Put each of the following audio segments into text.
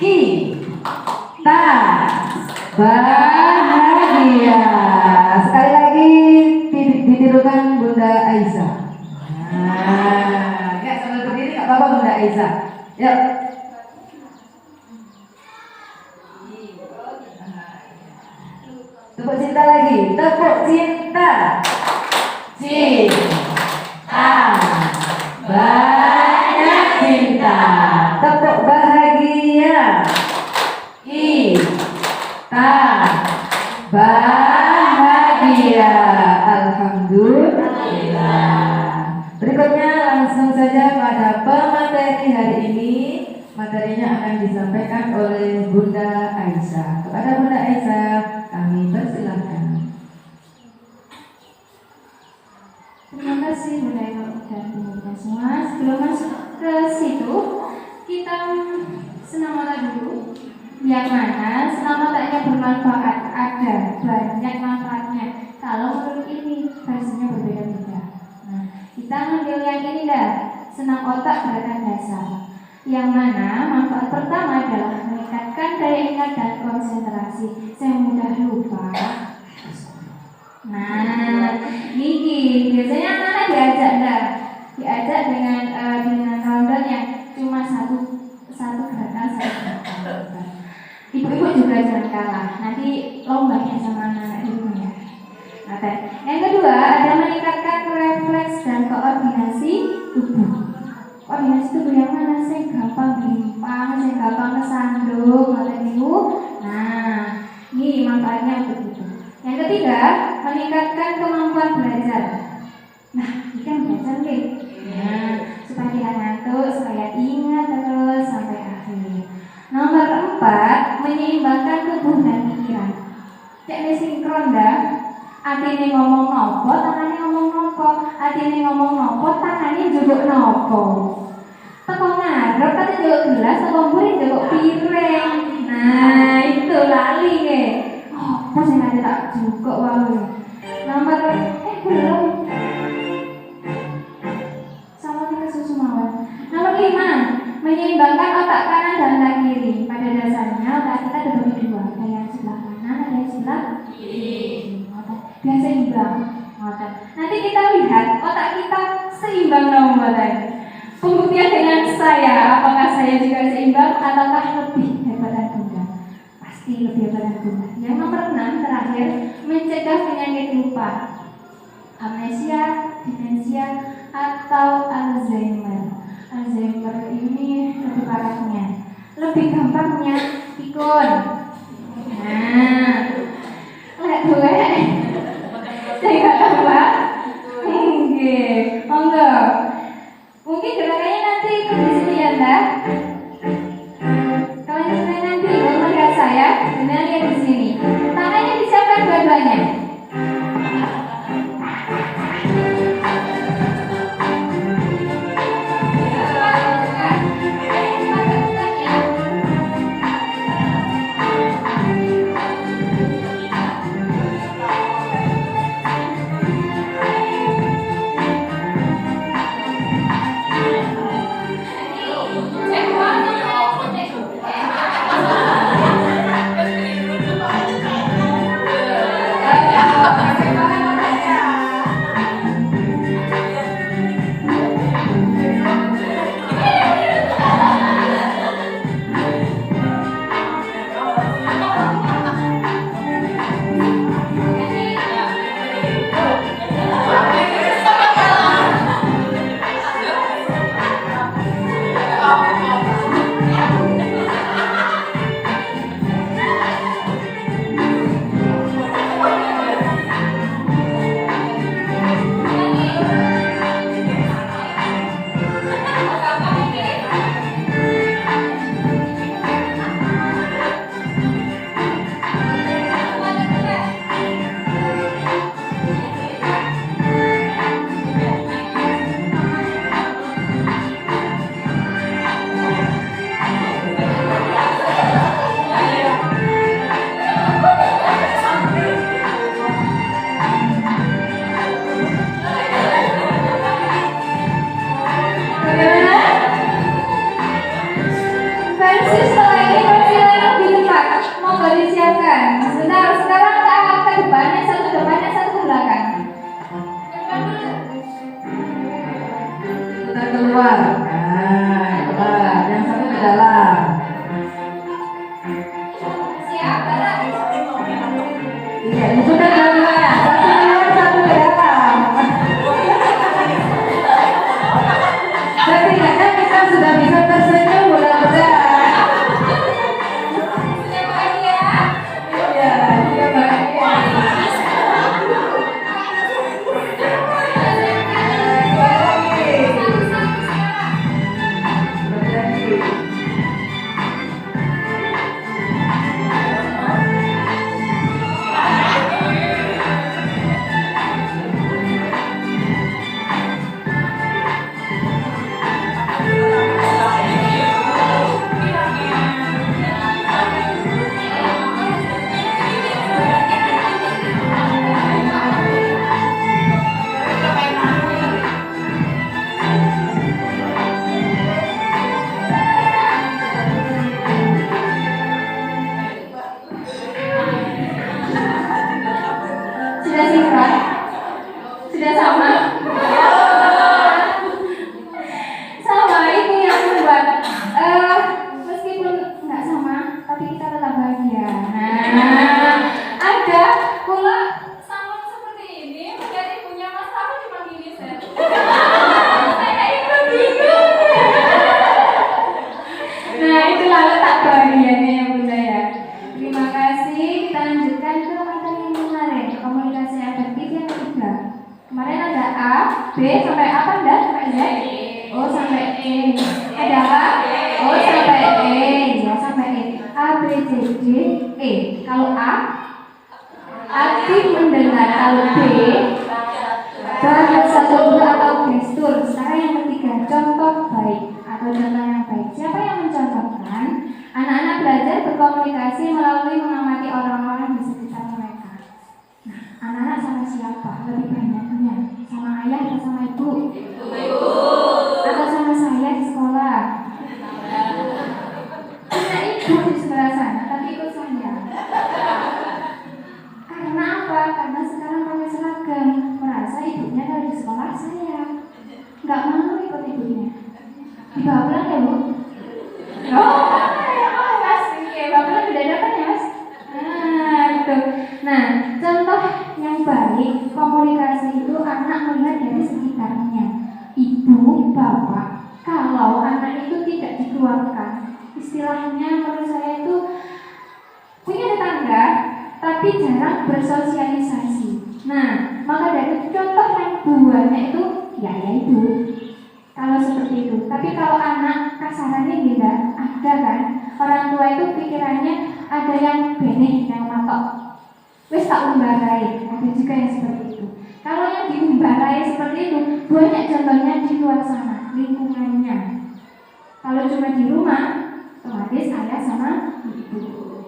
Kita bahagia. Sekali lagi ditirukan Bunda Aisyah. Ya sambil berdiri nggak apa-apa Bunda Aisyah. Yuk. Tepuk cinta lagi. Tepuk cinta. Cinta. Banyak cinta. Tepuk bahagia. Kita bahagia. Alhamdulillah. Berikutnya langsung saja pada pemateri hari ini. Materinya akan disampaikan oleh Bunda Aisyah. Kepada Bunda Aisyah kami persilahkan. Terima kasih Bunda Ibu dan Bunda semua. Sebelum masuk ke situ, kita senam otak dulu. Yang mana senam otaknya bermanfaat, ada banyak manfaatnya. Kalau menurut ini versinya berbeda-beda. Nah, kita ambil yang ini dah, senam otak gerakan dasar. Yang mana manfaat pertama adalah meningkatkan daya ingat dan konsentrasi. Saya mudah lupa. Nah, ini biasanya anak-anak diajak dengan kalender yang cuma satu gerakan saja. Ibu-ibu juga jangan kalah. Nanti lombanya sama anak-anak di rumah ya. Oke. Yang kedua ada meningkatkan refleks dan koordinasi tubuh. Koordinasi tubuh yang mana sih? Gampang gelimpang, sih gampang kesandung, ibu. Nah, ini manfaatnya untuk itu. Yang ketiga, meningkatkan kemampuan belajar. Nah, ini kan belajar nih. Nah, supaya tidak ngantuk, supaya ingat terus sampai akhir. Nomor 4, menyeimbangkan tubuh dan pikiran. Cek sinkron dah. Atine ngomong nopo, tangannya ngomong nopo. Atine ngomong nopo, tangannya juga nopo. Teko ngarep, kate njaluk gelas, teko mburi njaluk piring. Nah, itu lali nggih. Oh, pas yang ada tak juga wae. Nomor belum. Sama kita susu mawon. Nomor 5, menyeimbangkan otak kanan dan otak kiri. Pada dasarnya otak kita terbagi dua, ada yang sebelah kanan, ada yang sebelah kiri. Biar seimbang. Nanti kita lihat otak kita seimbang nomor tadi. Pembuktian dengan saya, apakah saya juga seimbang ataukah lebih daripada Bunda? Pasti lebih daripada Bunda. Yang nomor 6 terakhir, mencegah penyakit lupa, amnesia, demensia, atau Alzheimer. Alzheimer ini lebih parahnya, lebih gampangnya pikun. Nah, lihat gue, saya nggak tahu Mbak. Monggo. Mungkin gerakannya nanti ikut di sini ya, Mbak. Kalau di sini nanti kalau melihat saya, benar lihat di sini. Tangannya disiapkan dua-duanya. Ya, sudah dua. Satu keluar, satu ke dalam. Setidaknya kita sudah bisa tersenyum mudah-mudahan. Sudah bahagia. Ya, sudah bahagia. Sudah sinkron? Sudah sama? Sama, itu yang membuat meskipun nggak sama, tapi kita tetap bahagia. Nah, ada pula sama seperti ini, menjadi punya mas kamu cuma gini set. Saya ikut bingung. Nah, itulah letak bahagianya ya Bunda ya. Terima kasih. Kita lanjutkan ke materi yang kemarin, komunikasi efektif yang ketiga. Kemarin ada A, B sampai apa Anda? Sampai Z? Oh sampai E. Ada apa? Oh sampai E. Ya sampai E. A, B, C, D, E. Kalau A, aktif mendengar. Kalau B, bahasa tubuh atau gestur. Sekarang yang ketiga, contoh baik atau contoh yang baik. Siapa yang mencontohkan? Anak-anak belajar berkomunikasi melalui mengamati orang-orang di sekitar mereka. Nah, anak-anak sama siapa? Lebih banyaknya sama ayah atau sama ibu? Atau sama saya di sekolah? Punya ibu di sebelah sana, tapi ikut saya. Karena apa? Karena sekarang pakai seragam, merasa ibunya kalau di sekolah saya nggak mau ikut ibunya. Dibawa pulang ya Bu? Oh Mas, Bapak sudah dapat ya Mas? Nah, gitu. Nah, contoh yang baik komunikasi itu anak melihat dari sekitarnya. Ibu, bapak, kalau anak itu tidak dikeluarkan, istilahnya menurut saya itu punya tetangga, tapi jarang bersosialisasi. Nah, maka dari contoh yang buahnya itu ya ibu. Kalau seperti itu, tapi kalau anak kasarannya beda, ada kan? Orang tua itu pikirannya ada yang benih, yang matok. Wes tak umbarai, ada juga yang seperti itu. Kalau yang diumbarai seperti itu, banyak contohnya di luar sana, lingkungannya. Kalau cuma di rumah, otomatis ayah sama ibu.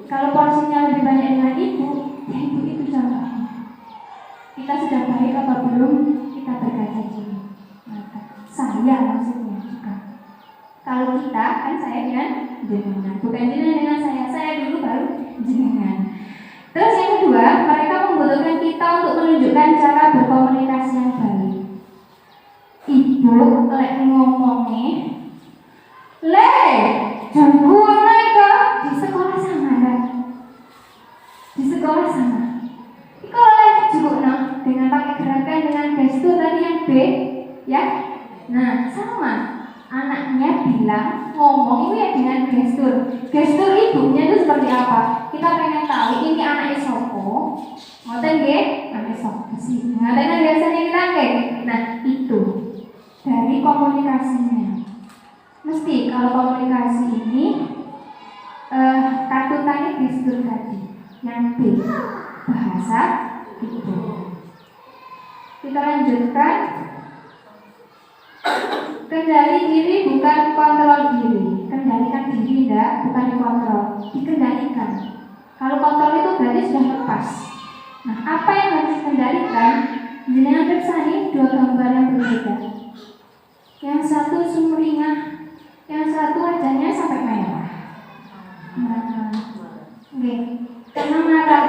Kalau porsinya lebih banyak dengan ibu, ya ibu itu contohnya. Kita sudah baik apa belum? Kita berkaca diri. Saya maksudnya juga. Kalau kita kan saya dengan jenengan, bukan jenengan dengan saya dulu baru jenengan. Terus yang kedua, mereka membutuhkan kita untuk menunjukkan cara berkomunikasi yang baik. Ibu lek ngomongnya, janggu mereka di sekolah sama kan? Di sekolah sama. Kalau juga dengan pakai gerakan dengan gestur tadi yang B, ya. Nah, sama. Anaknya bilang ngomong itu ya dengan gestur. Gestur ibunya itu seperti apa? Kita pengen tahu ini anaknya sopo. Ngoten nggih? Anaknya sopo sih. Ngoten kan biasanya kita nggih. Nah, itu dari komunikasinya. Mesti kalau komunikasi ini katutannya gestur tadi. Yang B, bahasa ibu. Kita lanjutkan. Kendali diri bukan kontrol diri. Kendalikan diri enggak, bukan dikontrol, dikendalikan. Kalau kontrol itu berarti sudah lepas. Nah, apa yang harus dikendalikan? Jenengan periksa nih dua gambar yang berbeda. Yang satu sumringah, yang satu wajahnya sampai merah. Oke, karena marah.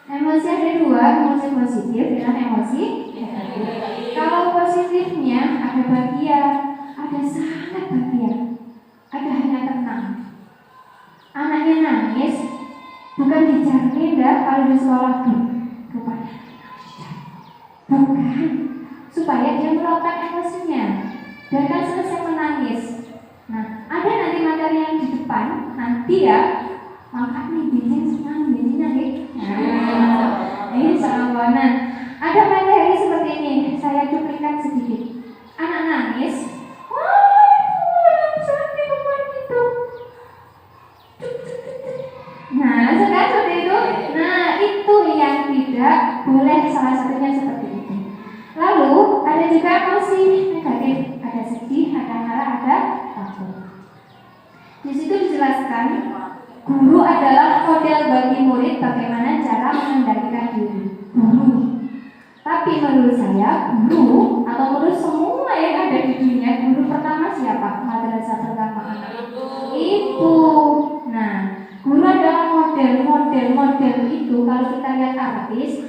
Emosi ada dua, emosi positif dan emosi negatif. Kalau positifnya ada bahagia, ada sangat bahagia, ada hanya tenang. Anaknya nangis, bukan dijamin dah kalau di sekolah rupanya bukan, supaya dia meluapkan emosinya, biarkan selesai menangis. Nah, ada nanti materi yang di depan, nanti ya, maka nih bijinya nih. Ini samawanan. Ada materi seperti ini, saya cuplikan sedikit. Anak nangis, wah, sakit kemarin itu. Nah, seperti itu. Nah, itu yang tidak boleh, salah satunya seperti itu. Lalu ada juga emosi negatif, ada sedih, ada marah, ada takut. Di situ dijelaskan guru adalah model bagi murid bagaimana cara mengendalikan diri. Guru. Tapi menurut saya guru atau menurut semua yang ada di dunia, guru pertama siapa? Madrasah pertama anak. Ibu. Nah, guru adalah model itu. Kalau kita lihat artis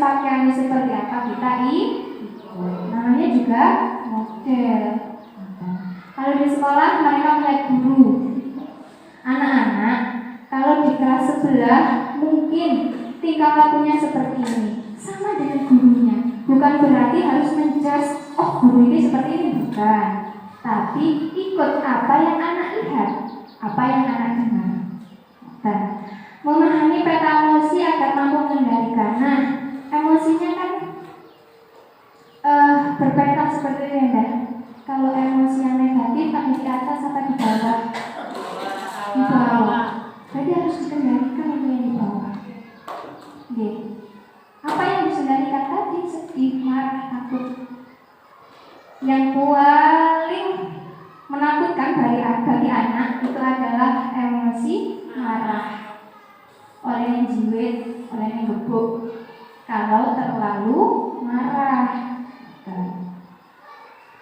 pakaiannya seperti apa, kita namanya juga model. Kalau di sekolah mereka melihat guru. Anak-anak kalau di kelas sebelah mungkin tingkah lakunya seperti ini, sama dengan gurunya. Bukan berarti harus menjudge, oh guru ini seperti ini, bukan. Tapi ikut apa yang anak lihat, apa yang anak dengar. Dan memahami peta emosi agar mampu mengendalikan. Nah, emosinya kan berpeta seperti ini ya. Kalau emosi yang negatif ada di atas atau di bawah? Di bawah. Jadi harus dikendalikan itu yang di bawah. Oke. Apa yang dikendalikan tadi? Sedih, marah, takut. Yang paling menakutkan bagi anak itu adalah emosi marah. Oleh yang jiwit, oleh yang gebuk. Kalau terlalu marah.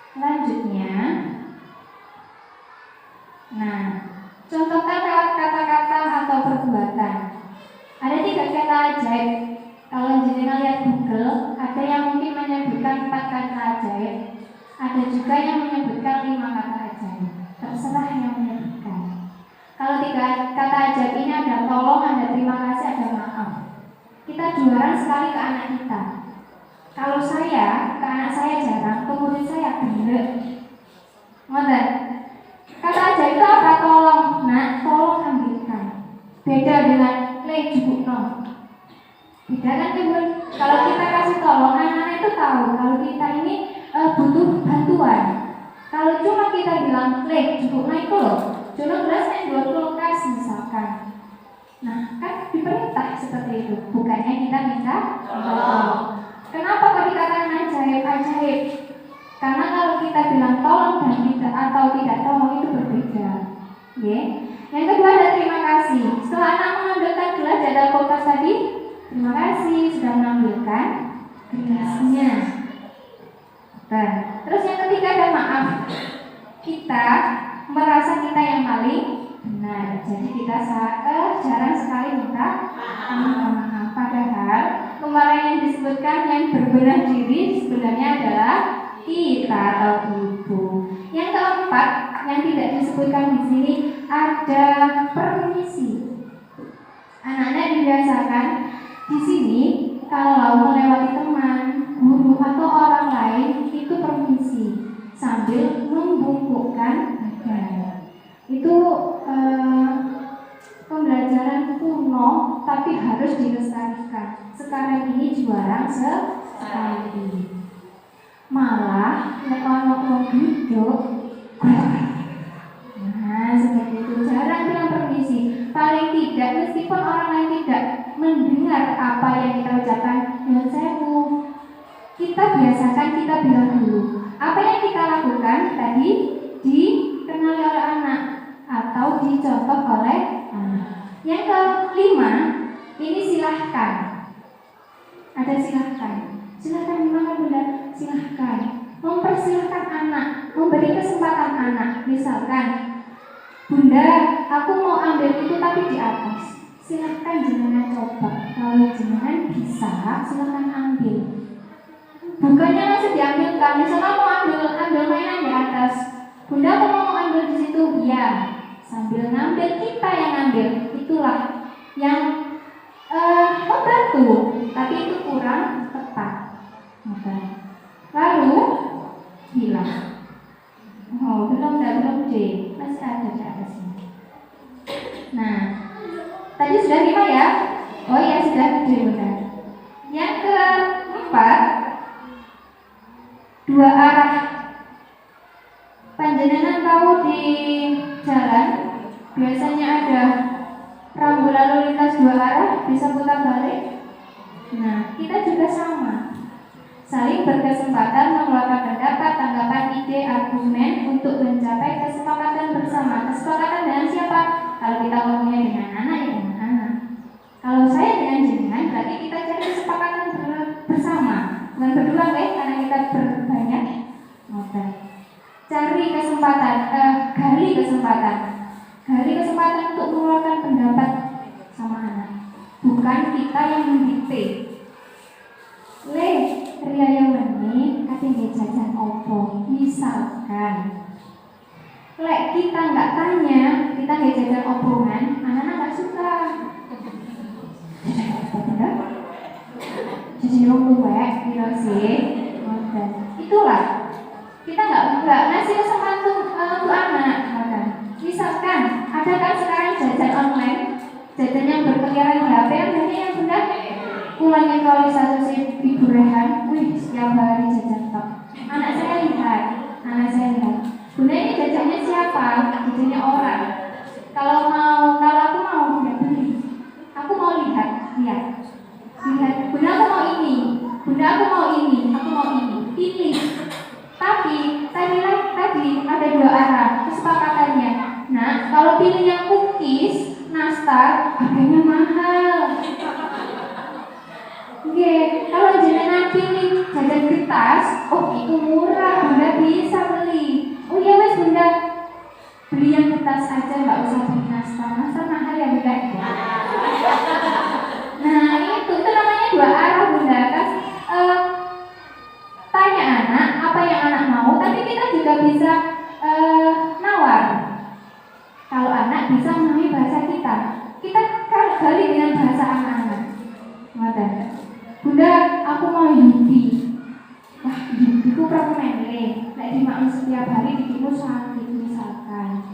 Selanjutnya, nah, contohkan lewat kata-kata atau perbuatan. Ada 3 kata ajaib. Kalau jenengan lihat Google, ada yang mungkin menyebutkan 4 kata ajaib, ada juga yang menyebutkan 5 kata ajaib. Terserah yang menyebutkan. Kalau 3 kata ajaib ini ada tolong, ada terima kasih, ada maaf. Kita juaran sekali ke anak kita. Kalau saya, ke anak saya jarang, ke murid saya bener. Ngoten. Kata ajaib itu apa? Tolong, nak, tolong ambilkan. Beda dengan le jupukno. Beda kan Ibu? Kalau kita kasih tolong, anak-anak itu tahu kalau kita ini butuh bantuan. Kalau cuma kita bilang le jupukno itu loh, cuma gelasnya 2 kulkas misalkan. Nah, kan diperintah seperti itu. Bukannya kita minta tolong. Kenapa kok dikatakan ajaib? Karena kalau kita bilang tolong dan tidak atau tidak tolong itu berbeda. Yeah. Yang kedua ada terima kasih. Setelah anak mengambilkan gelas di dalam kulkas tadi, terima kasih sudah mengambilkan gelasnya. Terus yang ketiga ada maaf. Kita merasa kita yang paling benar. Jadi kita jarang sekali minta maaf. Padahal kemarin yang disebutkan yang berbenah diri sebenarnya adalah kita atau ibu. Yang keempat yang tidak disebutkan di sini ada permisi. Anak-anak dibiasakan di sini kalau melewati teman, guru atau orang lain itu permisi sambil membungkukkan badan. Itu pembelajaran kuno tapi harus dilestarikan. Sekarang ini jarang sekali. Malah orang duduk. Nah, seperti itu jarang bilang permisi. Paling tidak meskipun orang lain tidak mendengar apa yang kita ucapkan, ya sewu. Kita biasakan kita bilang dulu. Apa yang kita lakukan tadi dikenali oleh anak atau dicontoh oleh anak. Yang kelima, ini silahkan. Ada silahkan. Silahkan dimakan bunda, silahkan. Mempersilahkan anak, memberi kesempatan anak. Misalkan, bunda, aku mau ambil itu tapi di atas. Silahkan jenengan coba. Kalau jenengan bisa, silahkan ambil. Bukannya langsung diambilkan. Misalnya mau ambil mainan di atas. Bunda, aku mau ambil di situ. Ya, sambil ngambil, kita yang ngambil. Itulah yang membantu, tapi itu Lalu hilang. Oh, belum D, masih ada di atas ini. Nah, tadi sudah 5 ya? Oh ya, sudah D, benar. Yang keempat, 2 arah. Panjenengan tahu di jalan biasanya ada rambu lalu lintas 2 arah, bisa putar balik. Nah, kita juga sama. Saling berkesempatan mengeluarkan pendapat, tanggapan, ide, argumen untuk mencapai kesepakatan bersama. Kesepakatan dengan siapa? Kalau kita ngomongnya dengan anak, ya dengan anak. Kalau saya dengan jenengan, berarti kita cari kesepakatan bersama. Bukan berdua, karena kita berbanyak. Oke. Cari kesempatan, gali kesempatan. Gali kesempatan untuk mengeluarkan pendapat sama anak. Bukan kita yang mendikte. Riaya meni kating jajan opo. Misalkan kita nggak tanya, kita nggak jajan opo kan, anak-anak nggak suka. Jajan opo bener? Jajan yang tuwek, gitu sih. Itulah kita nggak ngasih kesempatan untuk anak. Misalkan ada kan sekarang jajan online, jajan yang berkeliaran di HP, yang banyak yang benar. Mulanya kalau satu si Ibu Rehan, setiap hari jajan tok. Anak saya lihat. Bunda ini jajannya siapa? Jajannya orang. Kalau aku mau nggak beli. Aku mau lihat. Bunda aku mau ini. Aku mau ini. Pilih. Tapi tadi ada 2 arah kesepakatannya. Nah, kalau pilih yang cookies, nastar, harganya mahal. Kalau jenengan pilih jajan kertas, itu murah, Bunda bisa beli. Oh iya wes Bunda, beli yang kertas aja, nggak usah beli nastar mahal ya Bunda. Nah itu namanya 2 arah Bunda kan. Tanya anak apa yang anak mau, tapi kita juga bisa nawar. Kalau anak bisa memahami bahasa kita gali dengan bahasa anak-anak. Bunda, aku mau Yupi. Wah, Yupi ku permenle. Nek dimakan setiap hari bikinmu sakit misalkan.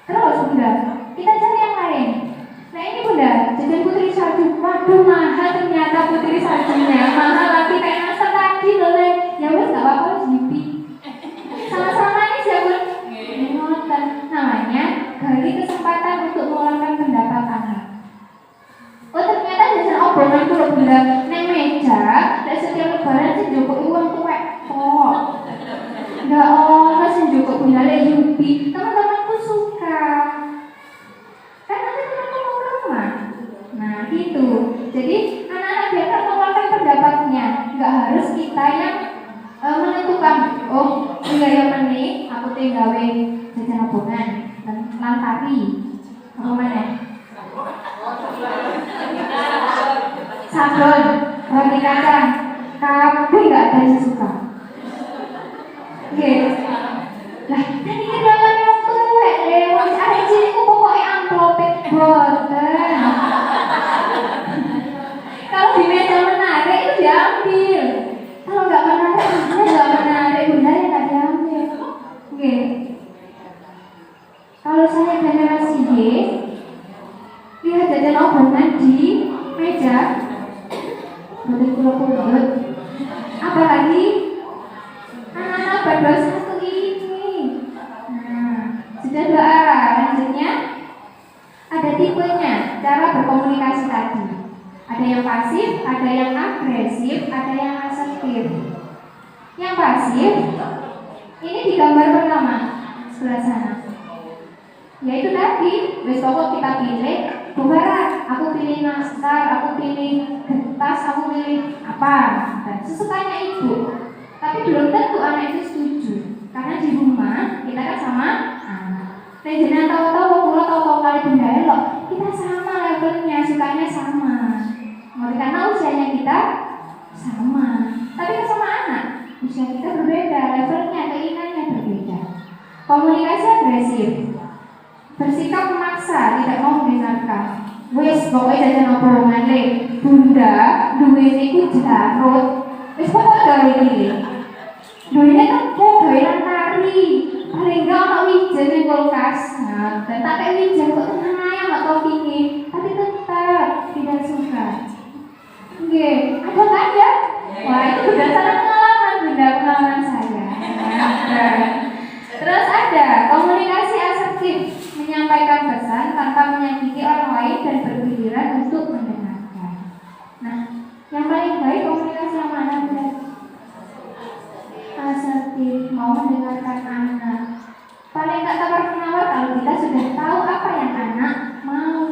Terus Bunda, kita cari yang lain. Nah ini Bunda, jajan putri salju. Waduh mahal ternyata putri saljunya. Mahal lagi kayak masa tadi loh. Ya wes gak apa-apa Yupi. Sama-sama ini siapa? Ngoten. Namanya gali kesempatan untuk mengeluarkan pendapat anak. Oh ternyata jajan obongan itu loh Bunda. Meja, dan setiap lebaran sih joko uang tuwek kok. Enggak sih joko Bunda le Yupi. Teman-temanku suka. Kan nanti temanku mau ke rumah. Nah gitu. Jadi anak-anak biar mengeluarkan pendapatnya. Enggak harus kita yang menentukan. Oh iya yang ini aku tinggal jajan obongan dan lantari. Apa mana? Sabun, roti kacang, kabeh nggak ada yang suka. Lah, ini dalam yang tuwek lewat aja itu pokoknya amplop boten. Kalau di meja menarik itu diambil. Kalau nggak menarik, Bunda ya nggak diambil. Kalau saya generasi Y, lihat jajan obongan di meja. Betul pulau. Apalagi anak-anak berdua satu ini. Nah, sudah 2 arah. Lanjutnya ada tipenya, cara berkomunikasi tadi. Ada yang pasif, ada yang agresif, ada yang asertif. Yang pasif ini di gambar pertama sebelah sana. Yaitu tadi, besok kita pilih. Bubaran, aku pilih nastar, aku pilih kertas, aku pilih apa? Sesukanya ibu. Tapi belum tentu anak itu setuju. Karena di rumah kita kan sama anak. Dan jangan tahu-tahu pulau kali Bunda elok. Kita sama levelnya, sukanya sama. Karena usianya kita sama. Tapi sama anak, usia kita berbeda, levelnya, keinginannya berbeda. Komunikasi agresif. Bersikap memaksa, tidak mau mendengarkan. Wes, pokoknya jajan obongan le. Bunda, duwe niku jarut. Wis pokok gawe iki. Lho ini kan kok gawe nang tari. Paling enggak ono wijen ning kulkas. Nah, dan tak kayak wijen kok tenang aja enggak tau pingin, tapi tetap tidak suka. Nggih, ada kan ya? Wah, itu berdasarkan pengalaman saya. Nah, terus ada komunikasi asertif, menyampaikan pesan tanpa menyakiti orang lain dan berpikiran untuk mendengarkan. Nah, yang paling baik komunikasi yang mana, Bunda? Asertif, mau mendengarkan anak. Paling tak tawar-menawar kalau kita sudah tahu apa yang anak mau.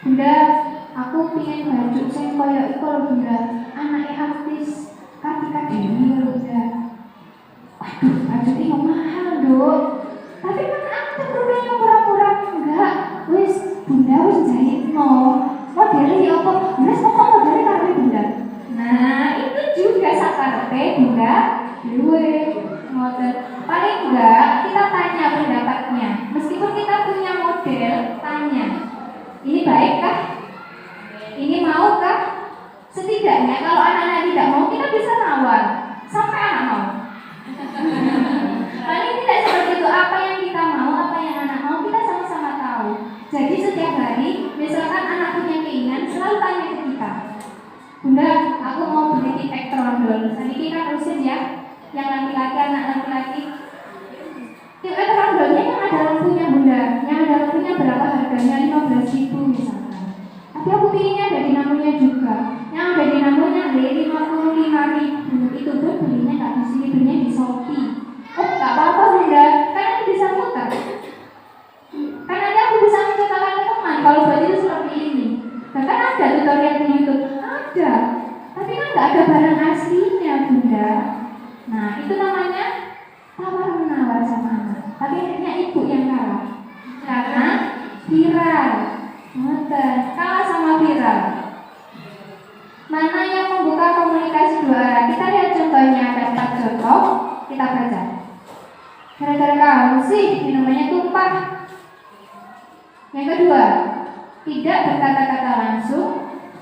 Bunda, aku pengen baju sing koyo iku lho Bunda, anake artis Kartika Dewi lho Bunda. Waduh, baju ini mahal Dok. Tapi kan aku rupanya murah-murah enggak. Wis, Bunda wis jahitno. Modelnya ya apa? Wis pokok modelnya karo Bunda. Nah, itu juga sakarepe Bunda. Duwe model. Paling enggak kita tanya pendapatnya. Meskipun kita punya model, tanya. Ini baikkah? Ini maukah? Setidaknya kalau anak-anak tidak mau, kita bisa nawar sampai anak mau. Paling tidak seperti itu, apa yang kita mau, apa yang anak mau, kita sama-sama tahu. Jadi setiap hari, misalkan anak punya keinginan, selalu tanya ke kita. Bunda, aku mau beli tip trondol. Tadi kan rusin ya, yang laki-laki, anak laki-laki. Tip trondolnya yang ada lampunya Bunda, yang ada lampunya berapa harganya? 15.000 misalkan. Tapi aku pilihnya ada dinamonya juga. Yang ada dinamonya 55.000. Itu pun belinya nggak di sini, belinya di Shopee. Oh, nggak apa-apa Bunda, karena ini bisa muter. Kan nanti aku bisa menceritakan ke teman kalau buat itu seperti ini. Bahkan ada tutorial di YouTube, ada. Tapi kan nggak ada barang aslinya Bunda. Nah, itu namanya tawar menawar sama anak. Tapi akhirnya ibu yang kalah karena viral. Kalah sama viral. Mana yang membuka komunikasi dua arah? Kita lihat contohnya, ada 4 contoh. Kita baca. Gara-gara kamu sih minumannya tumpah. Yang kedua, tidak berkata-kata langsung,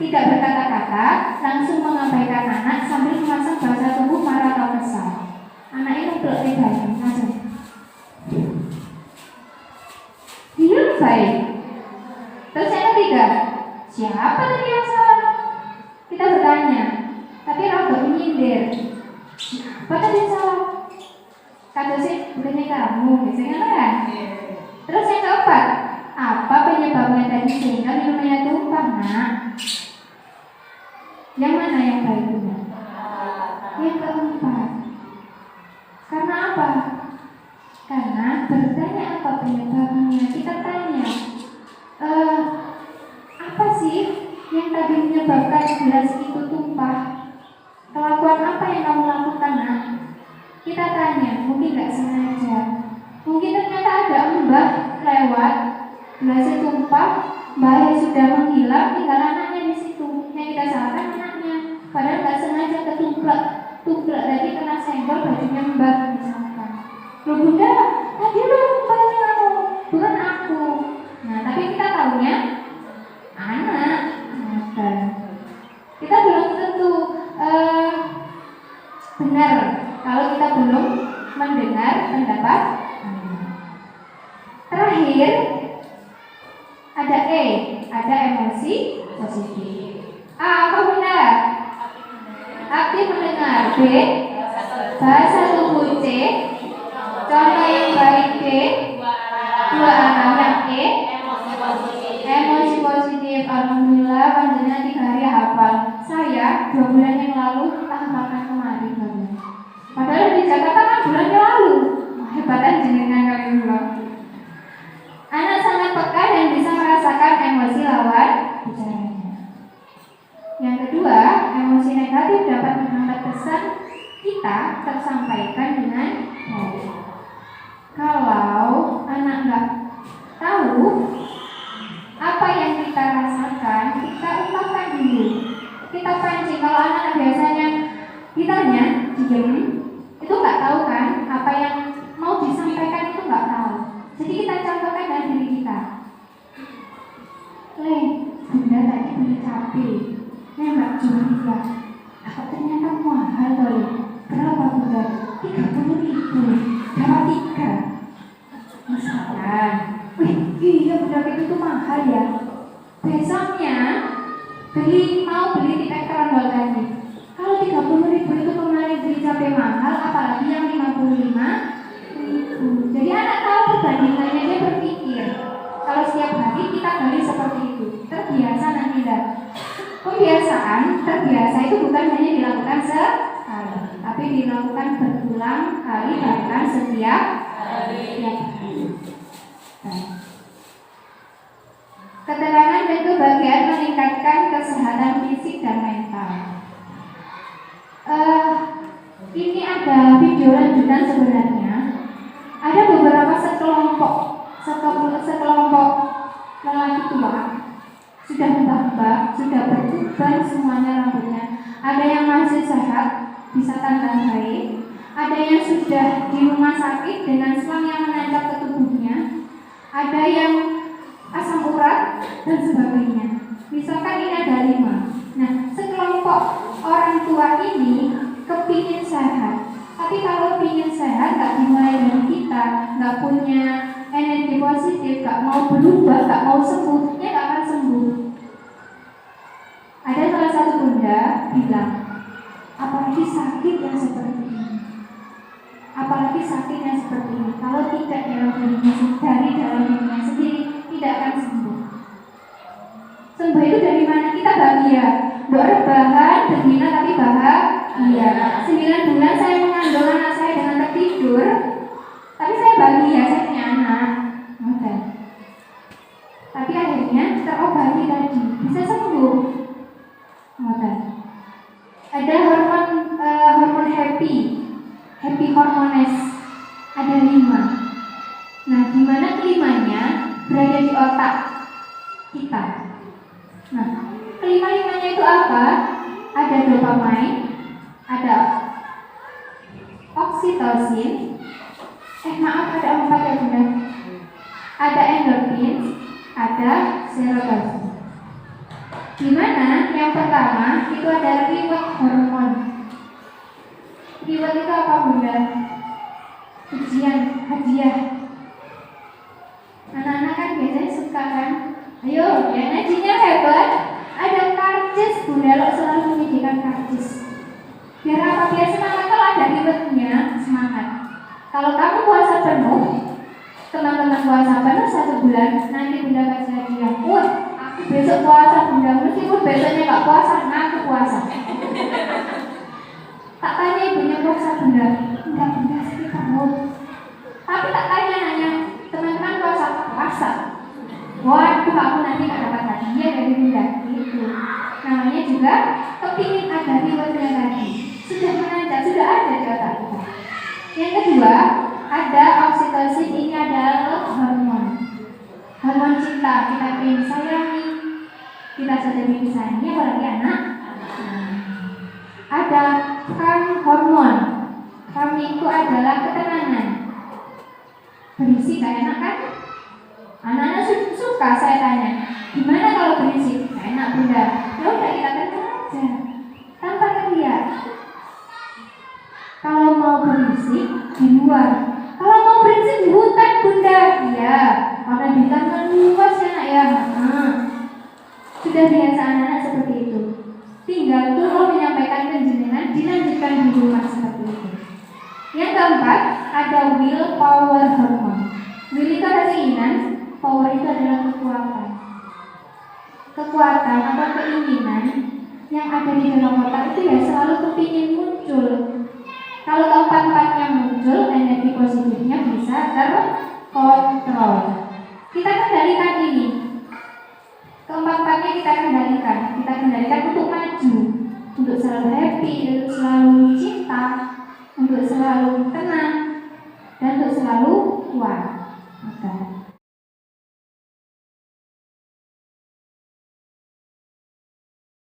tidak berkata-kata, langsung mengabaikan anak sambil memasang bahasa tubuh marah atau kesal. Anak ini belum dibayar, langsung. Dia baik. Terus yang ketiga, siapa tadi yang salah? Kita bertanya, tapi rambut menyindir. Siapa tadi yang salah? Kata sih, bukannya kamu, biasanya kan? Terus yang keempat, apa penyebabnya tadi sehingga minumannya tumpah, Nak? Yang mana yang baik Bunda? Yang keempat. Karena apa? Karena bertanya apa penyebabnya. Kita tanya, apa sih yang tadi menyebabkan gelas itu tumpah? Kelakuan apa yang kamu lakukan, Nak? Kita tanya, mungkin nggak sengaja. Mungkin ternyata ada mbah lewat, gelasnya tumpah, mbah sudah menghilang, tinggal anaknya di situ. Yang kita salahkan anaknya, padahal nggak sengaja ketumplak tadi kena senggol bajunya mbah misalkan. Loh Bunda, tadi lo mbahnya kamu, bukan aku. Nah, tapi kita tahunya anak. Kita belum tentu benar kalau kita belum mendengar pendapat anak. Terakhir ada ada emosi positif. A, apa Bunda? Aktif mendengar. B, bahasa tubuh. C, contoh yang baik. D, dua arah. Yang E, emosi positif. Alhamdulillah panjenengan 3 hari hafal. Saya 2 bulan yang lalu tak hafalkan kemarin Bunda. Padahal di Jakarta kan bulan yang lalu. Hebatan jenengan kali dulu. Anak sangat peka dan bisa merasakan emosi lawan bicaranya. Yang kedua, emosi negatif dapat menghambat pesan kita tersampaikan dengan baik. Kalau anak nggak tahu apa yang kita rasakan, kita ungkapkan dulu. Kita pancing. Kalau anak biasanya ditanya, diem, itu nggak tahu kan apa yang mau disampaikan, itu nggak tahu. Jadi kita contohkan dari diri kita. Bunda tadi beli cabai. nembak Julia. Aku ternyata mahal loh. Berapa Bunda? 30.000. Dapat 3. Misalkan, wih iya Bunda itu tuh mahal ya. Besoknya mau beli tiket kerondol tadi. Kalau 30.000 itu kemarin beli sampai mahal, apalagi yang 55.000. Jadi anak tahu perbandingannya, dia berpikir kalau setiap hari kita beli seperti itu, terbiasa nanti dah. Pembiasaan, terbiasa itu bukan hanya dilakukan sekali, tapi dilakukan berulang kali, bahkan setiap hari. Keterangan dan kebahagiaan meningkatkan kesehatan fisik dan mental. Ini ada video lanjutan sebenarnya. Ada beberapa sekelompok lelaki tua, sudah mbah-mbah, sudah bertuban semuanya rambutnya. Ada yang masih sehat, bisa tambah baik. Ada yang sudah di rumah sakit dengan selang yang menancap ke tubuhnya. Ada yang asam urat dan sebagainya. Misalkan ini ada 5. Nah, sekelompok orang tua ini kepingin sehat. Tapi kalau ingin sehat, gak dimulai dari kita, gak punya energi positif, gak mau berubah, gak mau sembuh, ya gak akan sembuh. Ada salah satu bunda bilang, apalagi sakit yang seperti ini, apalagi sakit yang seperti ini, kalau tidak dalam dirinya sendiri, tidak akan sembuh. Sembuh itu dari mana? Kita bahagia. Rebahan, berbina tapi bahagia. 9 bulan saya mengandung anak saya dengan tertidur, tapi saya bahagia, saya punya anak. Okay. Tapi akhirnya terobati tadi, bisa sembuh. Okay. Ada hormon happy hormones, ada 5. Nah, di mana kelimanya berada di otak kita. Nah, kelima-limanya itu apa? Ada dopamine, ada oksitosin, ada 4 ya Bunda. Ada endorfin, ada serotonin. Di mana yang pertama itu ada reward hormon. Reward itu apa Bunda? Ujian, hadiah. Anak-anak kan biasanya suka kan, ayo ya ngajinya hebat, ada karcis Bunda, lo selalu menyediakan karcis. Biar apa? Biar semangat. Kalau ada rewardnya, semangat. Kalau kamu puasa penuh, teman-teman puasa penuh 1 bulan, nanti Bunda kasih hadiah. Wah, aku besok puasa Bunda, meskipun besoknya gak puasa, aku puasa. Tak tanya ibunya puasa Bunda, enggak Bunda sakit perut. Tapi tak tanya teman-teman puasa. Waduh, aku nanti gak dapat hadiah dari Bunda. Gitu. Namanya juga kepingin ada rewardnya tadi. Sudah menancap, sudah ada di otak kita. Yang kedua, ada oksitosin. Ini adalah hormon cinta. Kita ingin sayangi, kita sudah ingin sayangi, apalagi anak. Ada hormon. Itu adalah ketenangan. Berisi gak enak kan? Anak-anak suka saya tanya, gimana kalau berisik? Gak enak Bunda. Ya udah, kita tenang aja, tanpa teriak. Kalau mau berisik di luar, kalau mau berisik di hutan Bunda. Iya, karena di hutan kan luas ya nak ya. Sudah biasa anak-anak seperti itu. Tinggal turun menyampaikan kenjenengan, dilanjutkan di rumah seperti itu. Yang keempat, ada willpower hormone. Will itu ada keinginan, power itu adalah kekuatan. Kekuatan atau keinginan yang ada di dalam otak itu ya selalu kepingin muncul. Kalau keempat-empatnya muncul, energi positifnya bisa terkontrol. Kita kendalikan ini. Keempat-empatnya kita kendalikan untuk maju, untuk selalu happy, untuk selalu cinta, untuk selalu tenang, dan untuk selalu kuat.